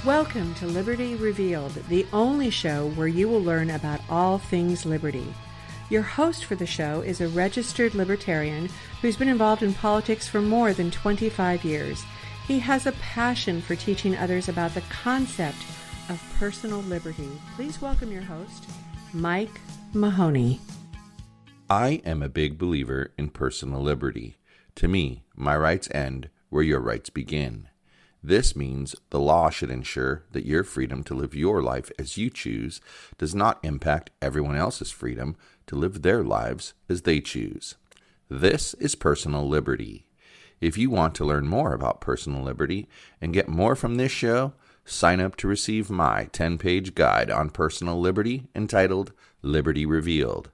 Welcome to Liberty Revealed, the only show where you will learn about all things liberty. Your host for the show is a registered libertarian who's been involved in politics for more than 25 years. He has a passion for teaching others about the concept of personal liberty. Please welcome your host, Mike Mahoney. I am a big believer in personal liberty. To me, my rights end where your rights begin. This means the law should ensure that your freedom to live your life as you choose does not impact everyone else's freedom to live their lives as they choose. This is personal liberty. If you want to learn more about personal liberty and get more from this show, sign up to receive my 10-page guide on personal liberty entitled Liberty Revealed.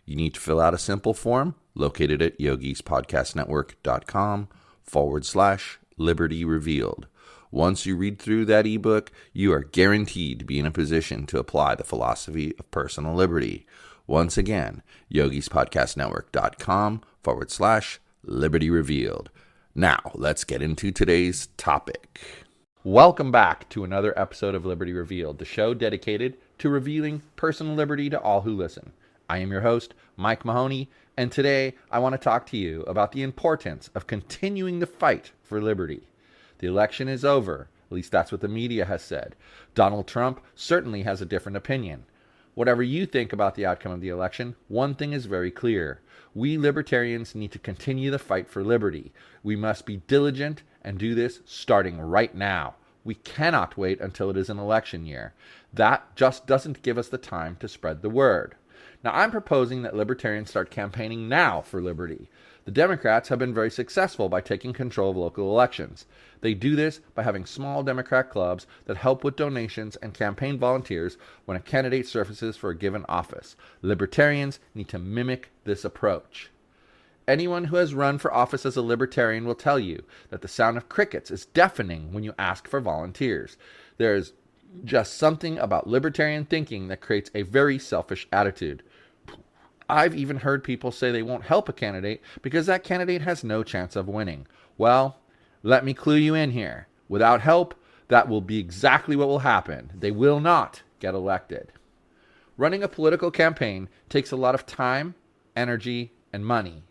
You need to fill out a simple form located at yogispodcastnetwork.com/Liberty Revealed. Once you read through that ebook, you are guaranteed to be in a position to apply the philosophy of personal liberty. Once again, yogispodcastnetwork.com/Liberty Revealed. Now, let's get into today's topic. Welcome back to another episode of Liberty Revealed, the show dedicated to revealing personal liberty to all who listen. I am your host, Mike Mahoney, and today I want to talk to you about the importance of continuing the fight for liberty. The election is over, at least that's what the media has said. Donald Trump certainly has a different opinion. Whatever you think about the outcome of the election, one thing is very clear. We libertarians need to continue the fight for liberty. We must be diligent and do this starting right now. We cannot wait until it is an election year. That just doesn't give us the time to spread the word. Now, I'm proposing that libertarians start campaigning now for liberty. The Democrats have been very successful by taking control of local elections. They do this by having small Democrat clubs that help with donations and campaign volunteers when a candidate surfaces for a given office. Libertarians need to mimic this approach. Anyone who has run for office as a libertarian will tell you that the sound of crickets is deafening when you ask for volunteers. There is just something about libertarian thinking that creates a very selfish attitude. I've even heard people say they won't help a candidate because that candidate has no chance of winning. Well, let me clue you in here. Without help, that will be exactly what will happen. They will not get elected. Running a political campaign takes a lot of time, energy, and money.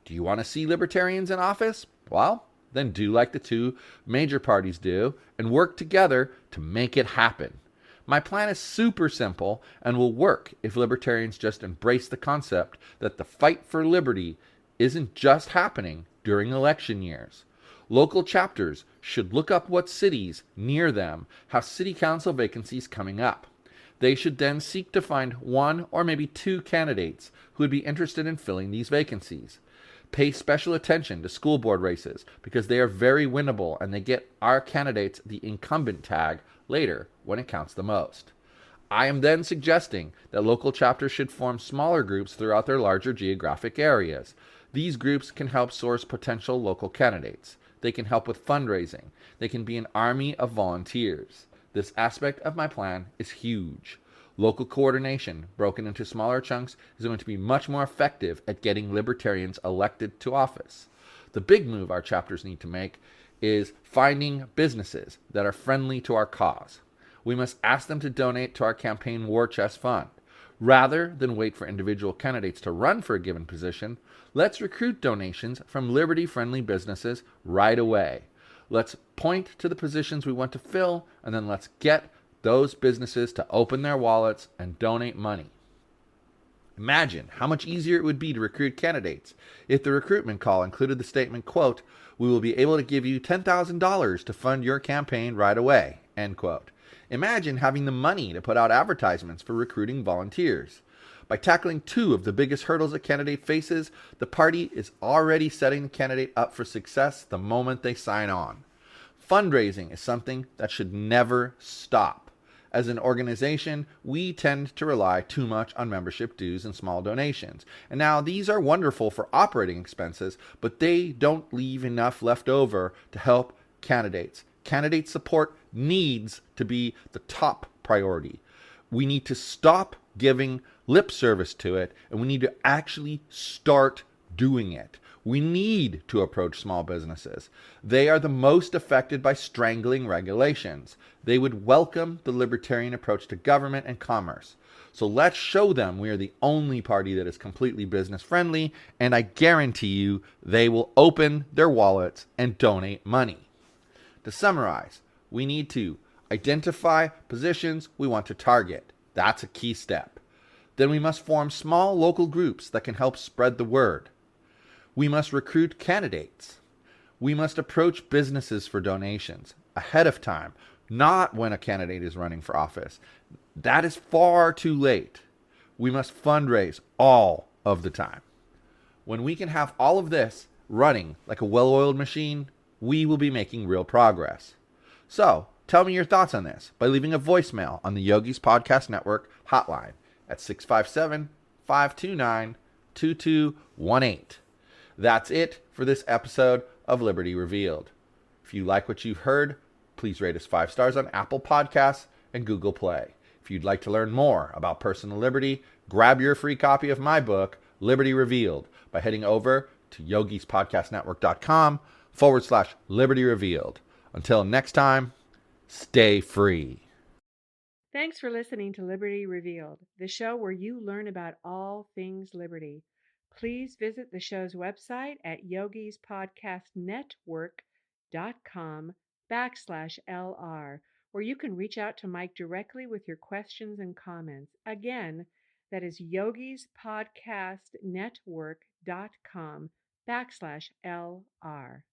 Do you want to see libertarians in office? Well, then do like the two major parties do and work together to make it happen. My plan is super simple and will work if libertarians just embrace the concept that the fight for liberty isn't just happening during election years. Local chapters should look up what cities near them have city council vacancies coming up. They should then seek to find one or maybe two candidates who would be interested in filling these vacancies. Pay special attention to school board races because they are very winnable and they get our candidates the incumbent tag later when it counts the most. I am then suggesting that local chapters should form smaller groups throughout their larger geographic areas. These groups can help source potential local candidates. They can help with fundraising. They can be an army of volunteers. This aspect of my plan is huge. Local coordination, broken into smaller chunks, is going to be much more effective at getting libertarians elected to office. The big move our chapters need to make is finding businesses that are friendly to our cause. We must ask them to donate to our campaign war chest fund. Rather than wait for individual candidates to run for a given position, let's recruit donations from liberty-friendly businesses right away. Let's point to the positions we want to fill, and then let's get those businesses to open their wallets and donate money. Imagine how much easier it would be to recruit candidates if the recruitment call included the statement, quote, "We will be able to give you $10,000 to fund your campaign right away," end quote. Imagine having the money to put out advertisements for recruiting volunteers. By tackling two of the biggest hurdles a candidate faces, the party is already setting the candidate up for success the moment they sign on. Fundraising is something that should never stop. As an organization, we tend to rely too much on membership dues and small donations. And now these are wonderful for operating expenses, but they don't leave enough left over to help candidates. Candidate support needs to be the top priority. We need to stop giving lip service to it, and we need to actually start doing it. We need to approach small businesses. They are the most affected by strangling regulations. They would welcome the libertarian approach to government and commerce. So let's show them we are the only party that is completely business friendly, and I guarantee you they will open their wallets and donate money. To summarize, we need to identify positions we want to target. That's a key step. Then we must form small local groups that can help spread the word. We must recruit candidates. We must approach businesses for donations ahead of time, not when a candidate is running for office. That is far too late. We must fundraise all of the time. When we can have all of this running like a well-oiled machine, we will be making real progress. So, tell me your thoughts on this by leaving a voicemail on the Yogis Podcast Network hotline at 657-529-2218. That's it for this episode of Liberty Revealed. If you like what you've heard, please rate us 5 stars on Apple Podcasts and Google Play. If you'd like to learn more about personal liberty, grab your free copy of my book, Liberty Revealed, by heading over to yogispodcastnetwork.com/Liberty Revealed. Until next time, stay free. Thanks for listening to Liberty Revealed, the show where you learn about all things liberty. Please visit the show's website at yogispodcastnetwork.com/LR, where you can reach out to Mike directly with your questions and comments. Again, that is yogispodcastnetwork.com/LR.